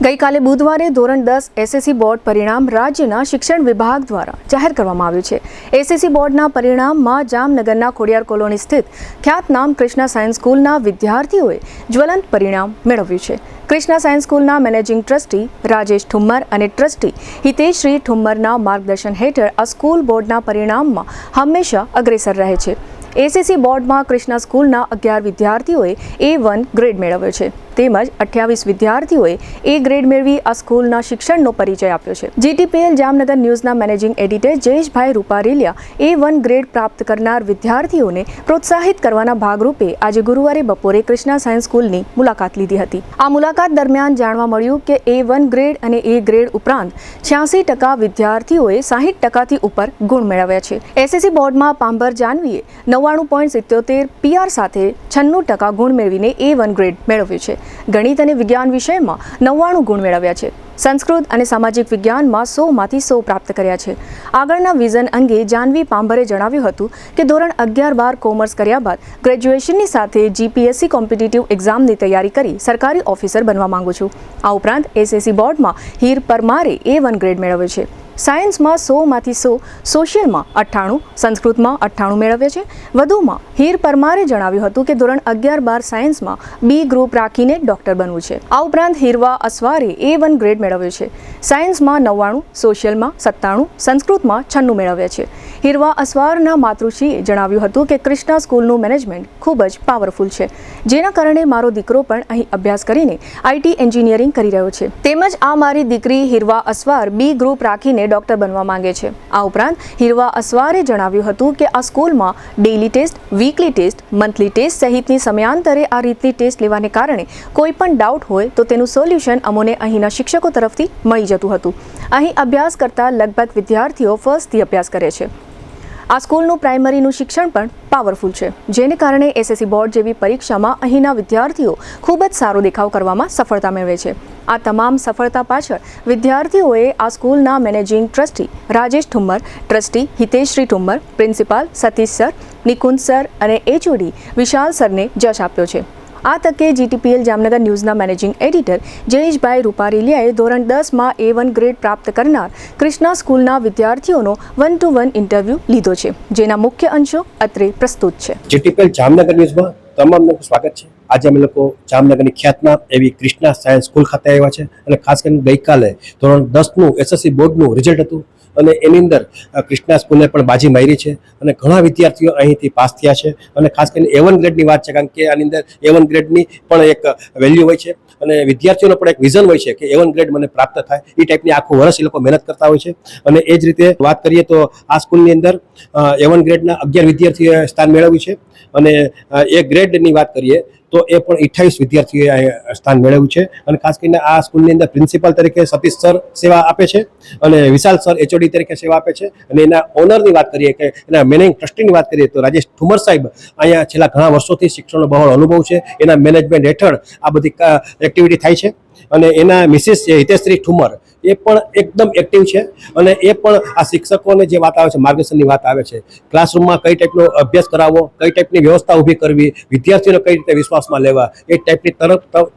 ગઈકાલે બુધવારે ધોરણ 10 એસએસસી બોર્ડ પરિણામ રાજ્યના શિક્ષણ વિભાગ દ્વારા જાહેર કરવામાં આવ્યું છે। એસએસસી બોર્ડના પરિણામમાં જામનગરના ખોડિયાર કોલોની સ્થિત ખ્યાતનામ કૃષ્ણા સાયન્સ સ્કૂલના વિદ્યાર્થીઓએ જ્વલંત પરિણામ મેળવ્યું છે। કૃષ્ણા સાયન્સ સ્કૂલના મેનેજિંગ ટ્રસ્ટી રાજેશ ઠુમ્મર અને ટ્રસ્ટી હિતેશશ્રી ઠુમ્મરના માર્ગદર્શન હેઠળ આ સ્કૂલ બોર્ડના પરિણામમાં હંમેશા અગ્રેસર રહે છે। એસએસસી બોર્ડમાં કૃષ્ણા સ્કૂલના 11 વિદ્યાર્થીઓએ A1 ગ્રેડ મેળવ્યો છે તેમજ 28 વિદ્યાર્થીઓએ A ગ્રેડ મેળવી આ સ્કૂલના શિક્ષણનો પરિચય આપ્યો છે। જીટીપીએલ જામનગર ન્યૂઝના મેનેજિંગ એડિટર જયેશભાઈ રૂપારેલિયા A1 ગ્રેડ પ્રાપ્ત કરનાર વિદ્યાર્થીઓને પ્રોત્સાહિત કરવાના ભાગરૂપે આજે ગુરુવારે બપોરે કૃષ્ણા સાયન્સ સ્કૂલની મુલાકાત લીધી હતી। આ મુલાકાત દરમિયાન જાણવા મળ્યું કે A1 ગ્રેડ અને A ગ્રેડ ઉપરાંત 86% વિદ્યાર્થીઓએ 60%થી ઉપર ગુણ મેળવ્યા છે। એસએસસી બોર્ડમાં પાંબર જાનવીએ 99.77 PR સાથે 96% ગુણ મેળવીને A1 ગ્રેડ મેળવ્યો છે। ગણિત અને વિજ્ઞાન વિષયમાં 99 ગુણ મેળવ્યા છે। સંસ્કૃત અને સામાજિક વિજ્ઞાનમાં 100માંથી 100 પ્રાપ્ત કર્યા છે। આગળના વિઝન અંગે જાનવી પાંભરે જણાવ્યું હતું કે ધોરણ 11-12 કોમર્સ કર્યા બાદ ગ્રેજ્યુએશનની સાથે જીપીએસસી કોમ્પિટિટિવ એક્ઝામની તૈયારી કરી સરકારી ઓફિસર બનવા માંગુ છું। આ ઉપરાંત એસએસસી બોર્ડમાં હીર પરમારે A1 ગ્રેડ મેળવ્યો છે। સાયન્સમાં 100માંથી 100, સોશિયલમાં 98, સંસ્કૃતમાં 98 મેળવ્યા છે। વધુમાં હીર પરમારે જણાવ્યું હતું કે ધોરણ 11-12 સાયન્સમાં B ગ્રુપ રાખીને ડોક્ટર બનવું છે। આ ઉપરાંત હીરવા અસવારે A1 ગ્રેડ મેળવ્યો છે। સાયન્સમાં 99, સોશિયલમાં 97, સંસ્કૃતમાં 96 મેળવ્યા છે। હીરવા અસવારના માતૃશ્રીએ જણાવ્યું હતું કે કૃષ્ણા સ્કૂલનું મેનેજમેન્ટ ખૂબ જ પાવરફુલ છે, જેના કારણે મારો દીકરો પણ અહીં અભ્યાસ કરીને IT એન્જિનિયરિંગ કરી રહ્યો છે। તેમજ આ મારી દીકરી હીરવા અસવાર B ગ્રુપ રાખીને ડોક્ટર બનવા માંગે છે। આ ઉપરાંત હીરવા અસવારે જણાવ્યું હતું કે આ સ્કૂલમાં daily test, weekly test, monthly test સહિતની સમયાંતરે આ રીતની ટેસ્ટ લેવાને કારણે કોઈ પણ ડાઉટ હોય તો તેનું સોલ્યુશન અમોને અહીંના શિક્ષકો તરફથી મળી જતું હતું। અહીં અભ્યાસ કરતા લગભગ વિદ્યાર્થીઓ ફર્સ્ટથી અભ્યાસ કરે છે। આ સ્કૂલનું પ્રાઇમરીનું શિક્ષણ પણ પાવરફુલ છે, જેને કારણે એસએસસી બોર્ડ જેવી પરીક્ષામાં અહીંના વિદ્યાર્થીઓ ખૂબ જ સારો દેખાવ કરવામાં સફળતા મેળવે છે। આ તમામ સફળતા પાછળ વિદ્યાર્થીઓએ આ સ્કૂલના managing trustee Rajesh Thummar, trustee Hiteshshri Thummar, principal Satish sir, Nikunj sir અને HOD વિશાલ સરને જશ આપ્યો છે। આ તકે જીટીપીએલ જામનગર ન્યૂઝના મેનેજિંગ એડિટર જયેશભાઈ રૂપારેલિયાએ ધોરણ 10માં A1 ગ્રેડ પ્રાપ્ત કરનાર કૃષ્ણા સ્કૂલના વિદ્યાર્થીઓનો 1-to-1 ઇન્ટરવ્યૂ લીધો છે, જેના મુખ્ય અંશો અત્રે પ્રસ્તુત છે। જીટીપીએલ જામનગર ન્યૂઝમાં તમામનું સ્વાગત છે। આજે અમે લોકો જામનગરની ખ્યાતનામ એવી કૃષ્ણા સાયન્સ સ્કૂલ ખાતે આવ્યા છે અને ખાસ કરીને ગઈકાલે ધોરણ 10નું એસએસસી બોર્ડનું રિઝલ્ટ હતું અને એની અંદર કૃષ્ણા સ્કૂલે પણ બાજી મારી છે અને ઘણા વિદ્યાર્થીઓ અહીંથી પાસ થયા છે। અને ખાસ કરીને A1 ગ્રેડની વાત છે, કારણ કે આની અંદર A1 ગ્રેડની પણ એક વેલ્યુ હોય છે અને વિદ્યાર્થીઓનો પણ એક વિઝન હોય છે કે A1 ગ્રેડ મને પ્રાપ્ત થાય। એ ટાઈપની આખું વર્ષ એ લોકો મહેનત કરતા હોય છે। અને એ જ રીતે વાત કરીએ તો આ સ્કૂલની અંદર A1 ગ્રેડના 11 વિદ્યાર્થીઓએ સ્થાન મેળવ્યું છે અને A ગ્રેડની વાત કરીએ તો એ પણ 28 વિદ્યાર્થીઓએ સ્થાન મેળવ્યું છે। અને ખાસ કરીને આ સ્કૂલની અંદર પ્રિન્સિપાલ તરીકે સતીશ સર સેવા આપે છે અને વિશાલ સર HOD તરીકે સેવા આપે છે। અને એના ઓનરની વાત કરીએ કે એના મેનેજિંગ ટ્રસ્ટીની વાત કરીએ તો રાજેશ ઠુમ્મર સાહેબ અહીંયા છેલ્લા ઘણા વર્ષોથી શિક્ષણનો બહોળો અનુભવ છે। એના મેનેજમેન્ટ હેઠળ આ બધી એક્ટિવિટી થાય છે અને એના મિસિસ છે હિતેશશ્રી ઠુમ્મર, એ પણ એકદમ એક્ટિવ છે અને એ પણ આ શિક્ષકોને જે વાત આવે છે, માર્ગદર્શનની વાત આવે છે, ક્લાસરૂમમાં કઈ ટાઈપનો અભ્યાસ કરાવવો, કઈ ટાઈપની વ્યવસ્થા ઊભી કરવી, વિદ્યાર્થીઓને કઈ રીતે વિશ્વાસમાં લેવા, એ ટાઈપની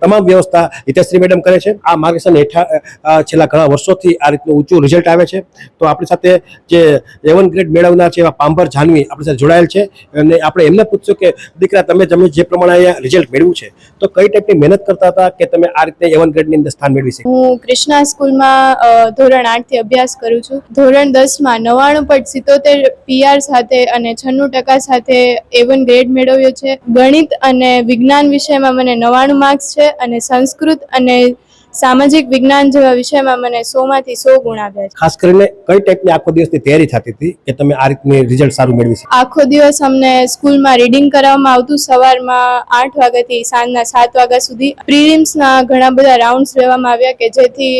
તમામ વ્યવસ્થા હિતેશશ્રી મેડમ કરે છે। આ માર્ગદર્શન હેઠળ છેલ્લા ઘણા વર્ષોથી આ રીતનું ઊંચું રિઝલ્ટ આવે છે। તો આપણી સાથે જે A1 ગ્રેડ મેળવનાર છે એવા પાંબર જાનવી આપણી સાથે જોડાયેલ છે અને આપણે એમને પૂછશું કે દીકરા તમે જે પ્રમાણે અહીંયા રિઝલ્ટ મેળવ્યું છે તો કઈ ટાઈપની મહેનત કરતા હતા કે તમે આ રીતે A1 ગ્રેડની અંદર સ્થાન મેળવી શકો? હું કૃષ્ણા સ્કૂલમાં ધોરણ 8 થી અભ્યાસ કરું છું। ધોરણ 10માં 99.77 PR સાથે અને 96% સાથે A1 ગ્રેડ મેળવ્યો છે। ગણિત અને વિજ્ઞાન વિષયમાં મને 99 માર્ક્સ છે અને સંસ્કૃત અને સામાજિક વિજ્ઞાન જેવા વિષયમાં મને 100માંથી 100 ગુણ આવ્યા છે। ખાસ કરીને કઈ ટાઈપની આખો દિવસની તૈયારી થતી હતી કે તમે આ રીતની રિઝલ્ટ સારું મેળવી શકો? આખો દિવસ અમને સ્કૂલમાં રીડિંગ કરાવવામાં આવતું, સવારમાં 8 વાગ્યાથી સાંજના 7 વાગ્યા સુધી। પ્રિલિમ્સના ઘણા બધા રાઉન્ડ્સ લેવામાં આવ્યા કે જેથી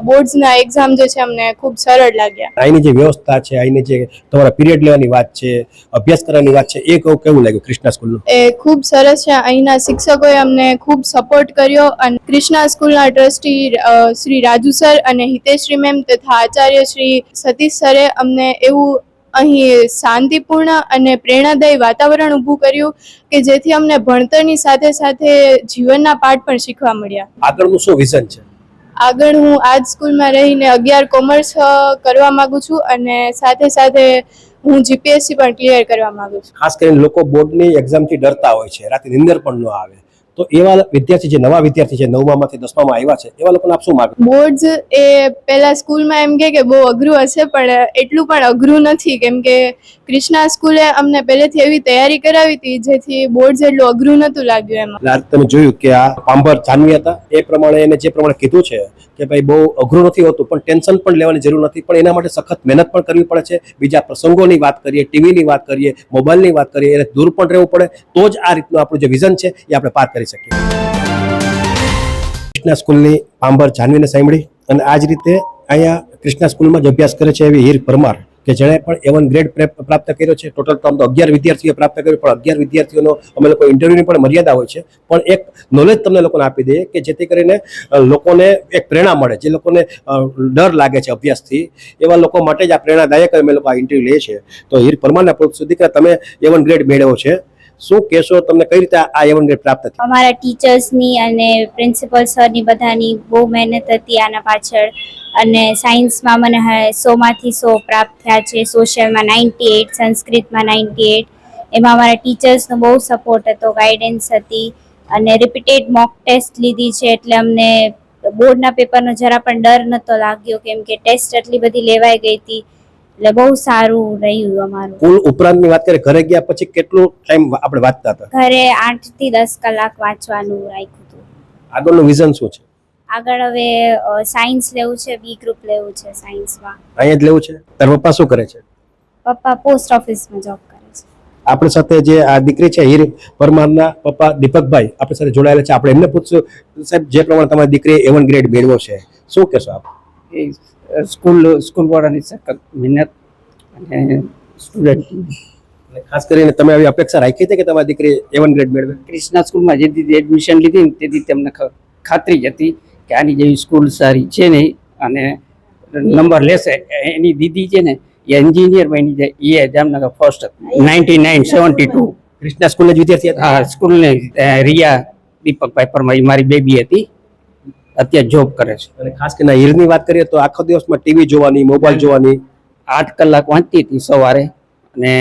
બોર્ડ્સના એક્ઝામ જે છે અમને ખૂબ સરળ લાગ્યા। અહીંની જે વ્યવસ્થા છે, અહીંની જે તમારા પીરિયડ લેવાની વાત છે, અભ્યાસ કરવાની વાત છે, એ કેવું લાગ્યું કૃષ્ણા સ્કૂલનું? એ ખૂબ સરસ છે। અહીંના શિક્ષકોએ અમને ખૂબ સપોર્ટ કર્યો અને કૃષ્ણા સ્કૂલના ટ્રસ્ટી શ્રી રાજુ સર અને હિતેશશ્રી મેમ તથા આચાર્ય શ્રી સતીશ સરે અમને એવું અહીં શાંતિપૂર્ણ અને પ્રેરણાદાયી વાતાવરણ ઊભું કર્યું કે જેથી અમને ભણતરની સાથે સાથે જીવનના પાઠ પણ શીખવા મળ્યા। આગળનું શું વિઝન છે? આગળ હું આ જ સ્કૂલમાં રહીને 11 કોમર્સ કરવા માંગુ છું અને સાથે સાથે હું જીપીએસસી પણ ક્લિયર કરવા માંગુ છું. ખાસ કરીને લોકો બોર્ડની એક્ઝામથી ડરતા હોય છે, રાતે નીંદર પણ ન આવે, તો એવા વિદ્યાર્થી જે નવા વિદ્યાર્થી છે 9માંથી 10માં આવ્યા છે એવા લોકોને આપ શું માગો? બોર્ડ્સ એ પહેલા સ્કૂલમાં એમ કે બહુ અઘરું હશે, પણ એટલું પણ અઘરું નથી, કેમ કે કૃષ્ણા સ્કૂલે અમને પહેલેથી એવી તૈયારી કરાવી હતી જેથી બોર્ડ્સ એટલું અઘરું નહોતું લાગ્યું એમાં. એટલે આજે તમે જોયું કે આ પાંભર જાનવી હતા, એ પ્રમાણે એને જે પ્રમાણે કીધું છે કે ભાઈ બહુ અઘરું નથી હોતું, પણ ટેન્શન પણ લેવાની જરૂર નથી, પણ એના માટે સખત મહેનત પણ કરવી પડે છે. બીજા પ્રસંગોની વાત કરીએ, ટીવીની વાત કરીએ, મોબાઈલની વાત કરીએ, એને દૂર પણ રહેવું પડે, તો જ આ રીતનું આપણું જે વિઝન છે એ આપણે પાર કરી શકીએ. કૃષ્ણા સ્કૂલની પાંભર જાનવીને સાંભળી અને આ જ રીતે અહીંયા કૃષ્ણા સ્કૂલમાં જ અભ્યાસ કરે છે એવી હીર પરમાર કે જેણે પણ A1 ગ્રેડ પ્રાપ્ત કર્યો છે. ટોટલ તો 11 વિદ્યાર્થીઓએ પ્રાપ્ત કર્યો, પણ 11 વિદ્યાર્થીઓનો અમે લોકો ઇન્ટરવ્યુની પણ મર્યાદા હોય છે, પણ એક નોલેજ તમને લોકોને આપી દઈએ કે જેથી કરીને લોકોને એક પ્રેરણા મળે. જે લોકોને ડર લાગે છે અભ્યાસથી, એવા લોકો માટે જ આ પ્રેરણાદાયક અમે લોકો આ ઇન્ટરવ્યુ લઈએ છીએ. તો હીર પરમારના પૂછ સુધી કે તમે A1 ગ્રેડ મેળવ્યો છે, શું કહેશો, તમને કઈ રીતે આ A1 ગ્રેડ પ્રાપ્ત થયું? અમારા ટીચર્સની અને પ્રિન્સિપલ સરની બધાની બહુ મહેનત હતી આના પાછળ, અને સાયન્સમાં મને 100માંથી 100 પ્રાપ્ત થયા છે, સોશિયલમાં 98, સંસ્કૃતમાં 98. એમાં અમારા ટીચર્સનો બહુ સપોર્ટ હતો, ગાઈડન્સ હતી, અને રિપીટેડ મોક ટેસ્ટ લીધી છે, એટલે અમને બોર્ડના પેપરનો જરા પણ ડર નહોતો લાગ્યો, કેમ કે ટેસ્ટ એટલી બધી લેવાઈ ગઈ હતી, એટલે બહુ સારું રહ્યું અમારું. સ્કૂલ ઉપરાંતની વાત કરીએ, ઘરે ગયા પછી કેટલો ટાઈમ આપણે વાંચતા હતા? ઘરે 8 થી 10 કલાક વાંચવાનું રાખ્યું હતું. આગળનું વિઝન શું છે? આગળ હવે સાયન્સ લેવું છે, બી ગ્રુપ લેવું છે સાયન્સમાં. અહીંયા જ લેવું છે? તારા પપ્પા શું કરે છે? પપ્પા પોસ્ટ ઓફિસમાં જોબ કરે છે. આપણી સાથે જે આ દીકરી છે હીર પરમારના પપ્પા દીપકભાઈ આપણી સાથે જોડાયેલા છે. આપણે એમને પૂછશું, સાહેબ જે પ્રમાણે તમારી દીકરીએ A1 ગ્રેડ મેળવ્યો છે, શું કહેશો આપ? સ્કૂલ વાળાની સખત મહેનત અને સ્ટુડન્ટ, ખાસ કરીને તમે આવી અપેક્ષા રાખી હતી કે તમારી દીકરી A1 ગ્રેડ મેળવે? કૃષ્ણા સ્કૂલમાં જે દીદી એડમિશન લીધી ને તેથી તેમને ખાતરી જ હતી કે આની જેવી સ્કૂલ સારી છે નહીં અને નંબર લેશે. એની દીદી છે ને એ એન્જિનિયર બની જાય, એ જામનગર ફર્સ્ટ 99-72. કૃષ્ણા સ્કૂલના જ વિદ્યાર્થી હતા? હા, સ્કૂલને રિયા દીપકભાઈ પરમાર મારી બેબી હતી, અત્યારે જોબ કરે છે. અને ખાસ કરીને હીરની વાત કરીએ તો આખો દિવસમાં ટીવી જોવાની, મોબાઈલ જોવાની, 8 કલાક વાંચતી હતી સવારે, અને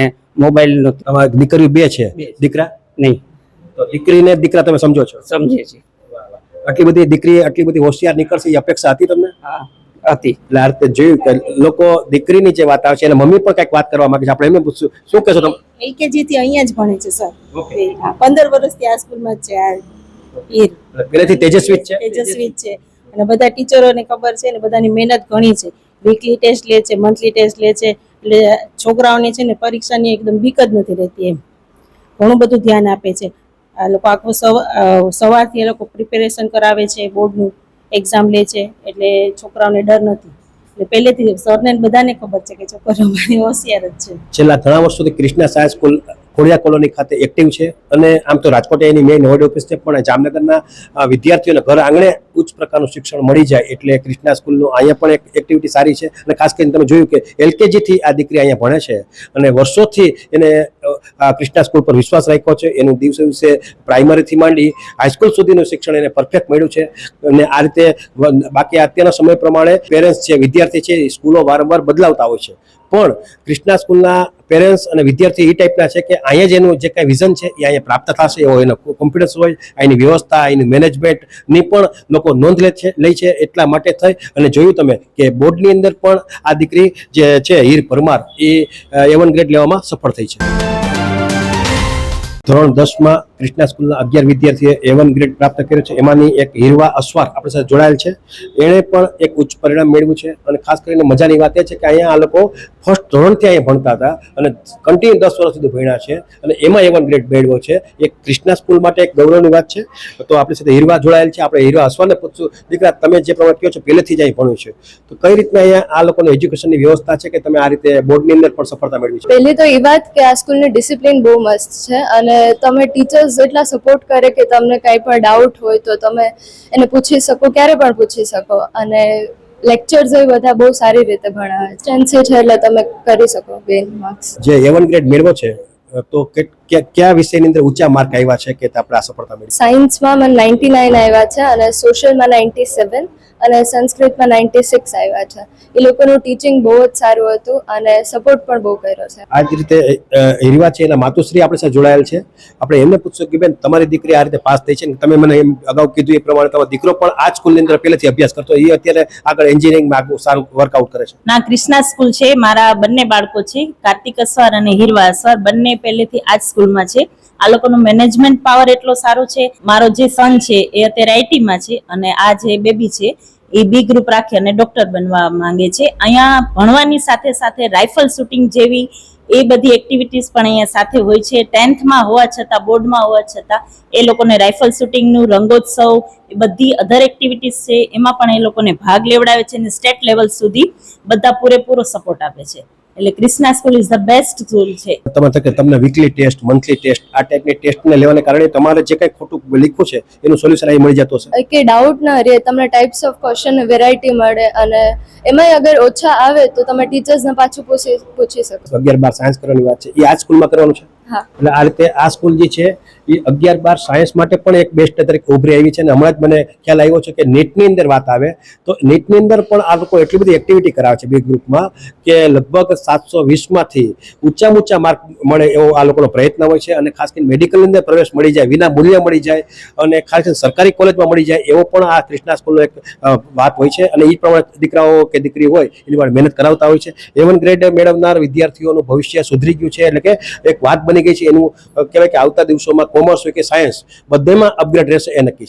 મોબાઈલનો તમારી દીકરીઓ બે છે, દીકરા નહીં. તો દીકરીને દીકરા તમે સમજો છો? સમજે છે. આટલી બધી દીકરી આટલી બધી હોશિયાર નીકળશે એ અપેક્ષા હતી તમને? હા હતી. એટલે આ રીતે જોયું કે લોકો દીકરીની જે વાત આવે છે એને મમ્મી પણ કંઈક વાત કરવા માંગે છે. આપણે એમને પૂછશું, શું કહેશો તમે? LKG થી અહીંયા જ ભણે છે સર. 15 વર્ષથી આ સ્કૂલમાં જ છે. આ હીર પહેલેથી તેજસ્વી જ છે? તેજસ્વી જ છે, અને બધા ટીચરોને ખબર છે, ને બધાની મહેનત ઘણી છે. વીકલી ટેસ્ટ લે છે, મંથલી ટેસ્ટ લે છે, એટલે છોકરાઓને છે ને પરીક્ષાની એકદમ બીક જ નથી રહેતી. એમ ઘણું બધું ધ્યાન આપે છે આ લોકો. આખું સવારથી એ લોકો પ્રિપેરેશન કરાવે છે, બોર્ડનું એક્ઝામ લે છે, એટલે છોકરાઓને ડર નથી. એટલે પહેલેથી સરને બધાને ખબર છે કે છોકરાઓ મારી હોશિયાર જ છે. છેલ્લા ઘણા વર્ષોથી કૃષ્ણા સાયન્સ સ્કૂલ ખોડિયા કોલોની ખાતે એક્ટિવ છે, અને આમ તો રાજકોટ એની મેઇન હેડ ઓફિસ છે, પણ જામનગરના વિદ્યાર્થીઓને ઘર આંગણે ઉચ્ચ પ્રકારનું શિક્ષણ મળી જાય એટલે કૃષ્ણા સ્કૂલનું અહીંયા પણ એક એક્ટિવિટી સારી છે. અને ખાસ કરીને તમે જોયું કે LKG થી આ દીકરી અહીંયા ભણે છે, અને વર્ષોથી એને આ કૃષ્ણા સ્કૂલ પર વિશ્વાસ રાખ્યો છે. એનું દિવસે દિવસે પ્રાઇમરીથી માંડી હાઈસ્કૂલ સુધીનું શિક્ષણ એને પરફેક્ટ મળ્યું છે. અને આ રીતે બાકી અત્યારના સમય પ્રમાણે પેરેન્ટ્સ છે, વિદ્યાર્થી છે, સ્કૂલો વારંવાર બદલાવતા હોય છે, પણ કૃષ્ણા સ્કૂલના પેરેન્ટ્સ અને વિદ્યાર્થી એ ટાઈપના છે કે અહીંયા જ એનું જે કાંઈ વિઝન છે એ અહીંયા પ્રાપ્ત થશે એવો એનો કોન્ફિડન્સ હોય. અહીંની વ્યવસ્થા, અહીંની મેનેજમેન્ટની પણ લોકો નોંધ લે છે. એટલા માટે થઈ અને જોયું તમે કે બોર્ડની અંદર પણ આ દીકરી જે છે હીર પરમાર એ A1 ગ્રેડ લેવામાં સફળ થઈ છે. ધોરણ 10માં કૃષ્ણા સ્કૂલના 11 વિદ્યાર્થીએ A1 ગ્રેડ પ્રાપ્ત કર્યો છે. એમાંની એક હીરવા અસ્વાર આપણી સાથે જોડાયેલ છે. એણે પણ એક ઉચ્ચ પરિણામ મેળવ્યું છે. અને ખાસ કરીને મજાની વાત એ છે કે અહીંયા આ લોકો ફર્સ્ટ ધોરણથી અહીંયા ભણતા હતા અને કન્ટિન્યુ 10 વર્ષ સુધી ભણ્યા છે, અને એમાં A1 ગ્રેડ મેળવ્યો છે. એક કૃષ્ણા સ્કૂલ માટે એક ગૌરવની વાત છે. તો આપણી સાથે હીરવા જોડાયેલ છે. આપણે હીરવા અસ્વારને પૂછશું, દીકરા તમે જે પ્રમાણે કહો છો પહેલેથી જ અહીં ભણ્યું છે, તો કઈ રીતના અહીંયા આ લોકોની એજ્યુકેશનની વ્યવસ્થા છે કે તમે આ રીતે બોર્ડની અંદર પણ સફળતા મેળવી છે? પહેલી તો એ વાત કે આ સ્કૂલની ડિસિપ્લિન બહુ મસ્ત છે, અને તમે ટીચર્સ એટલા સપોર્ટ કરે કે તમને કાંઈ પણ ડાઉટ હોય તો તમે એને પૂછી શકો, ક્યારે પણ પૂછી શકો, અને લેક્ચર્સ એ બધા બહુ સારી રીતે ભણાવે છે. સ્ટ્રેન્થ છે એટલે તમે કરી શકો ગેઇન માર્ક્સ. જે A1 ગ્રેડ મેળવ્યો છે તો કયા વિષયની અંદર ઊંચા માર્ક આવ્યા છે કે આપણે આ સફળતા મળી? સાયન્સમાં મને 99 આવ્યા છે અને સોશિયલમાં 97 અને સંસ્કૃતમાં 96 આવ્યા છે. એ લોકોનું ટીચિંગ બહુ જ સારું હતું અને સપોર્ટ પણ બહુ કર્યો છે. આ જ રીતે હીરવા છે એના માતુશ્રી આપણી સાથે જોડાયેલ છે. આપણે એમને પૂછશું કે બેન, તમારી દીકરી આ રીતે પાસ થઈ છે ને તમે મને એમ અગાઉ કીધું એ પ્રમાણે તમારો દીકરો પણ આ સ્કૂલની અંદર પહેલેથી અભ્યાસ કરતો, એ અત્યારે આગળ એન્જિનિયરિંગમાં આગળ સારું વર્કઆઉટ કરે છે. ના, ક્રિષ્ના સ્કૂલ છે. મારા બંને બાળકો છે, કાર્તિક અસવાર અને હીરવા અસવાર, બંને પહેલેથી આ જ સ્કૂલમાં છે. આ લોકોનો મેનેજમેન્ટ પાવર એટલો સારો છે. મારો જે સન છે એ અત્યારે આઈટીમાં છે અને આ જે બેબી છે એ બી ગ્રુપ રાખી અને ડોક્ટર બનવા માંગે છે. અહીંયા ભણવાની સાથે સાથે રાઇફલ શૂટિંગ જેવી એ બધી એક્ટિવિટીઝ પણ અહીંયા સાથે હોય છે. 10th હોવા છતાં, બોર્ડમાં હોવા છતાં એ લોકોને રાઇફલ શૂટિંગનું, રંગોત્સવ, એ બધી અધર એક્ટિવિટીઝ છે એમાં પણ એ લોકોને ભાગ લેવડાવે છે અને સ્ટેટ લેવલ સુધી બધા પૂરેપૂરો સપોર્ટ આપે છે. એટલે Krishna school is the best school છે. તમને વીકલી ટેસ્ટ, મંથલી ટેસ્ટ, આ ટાઈપની ટેસ્ટને લેવાને કારણે તમારે જે કંઈ ખોટું લખ્યું છે એનું સોલ્યુશન અહીં મળી જતું હશે કે ડાઉટ ના રહે, તમને ટાઈપ્સ ઓફ ક્વેશ્ચન વેરાયટી મળે અને એમાંય અગર ઓછા આવે તો તમે ટીચર્સને પાછું પૂછી શકો. 11-12 સાયન્સ કરવાની વાત છે, એ આ સ્કૂલમાં કરવાનું છે. હા. એટલે આ રીતે આ સ્કૂલ જે છે એ 11-12 સાયન્સ માટે પણ એક બેસ્ટ તરીકે ઉભરી આવી છે. અને હમણાં જ મને ખ્યાલ આવ્યો છે કે નીટની અંદર વાત આવે તો નીટની અંદર પણ આ લોકો એટલી બધી એક્ટિવિટી કરાવે છે બે ગ્રુપમાં કે લગભગ 720માંથી ઊંચામાં ઊંચા માર્ક મળે એવો આ લોકોનો પ્રયત્ન હોય છે. અને ખાસ કરીને મેડિકલની અંદર પ્રવેશ મળી જાય, વિના મૂલ્ય મળી જાય અને ખાસ કરીને સરકારી કોલેજમાં મળી જાય એવો પણ આ ક્રિષ્ના સ્કૂલનો એક વાત હોય છે. અને એ પ્રમાણે દીકરાઓ કે દીકરી હોય એની માટે મહેનત કરાવતા હોય છે. A1 ગ્રેડ મેળવનાર વિદ્યાર્થીઓનું ભવિષ્ય સુધરી ગયું છે. એટલે કે એક વાત બની ગઈ છે. એનું કહેવાય કે આવતા દિવસોમાં કોમર્સ હોય કે સાયન્સ બધેમાં અપગ્રેડ રહેશે એ નક્કી છે.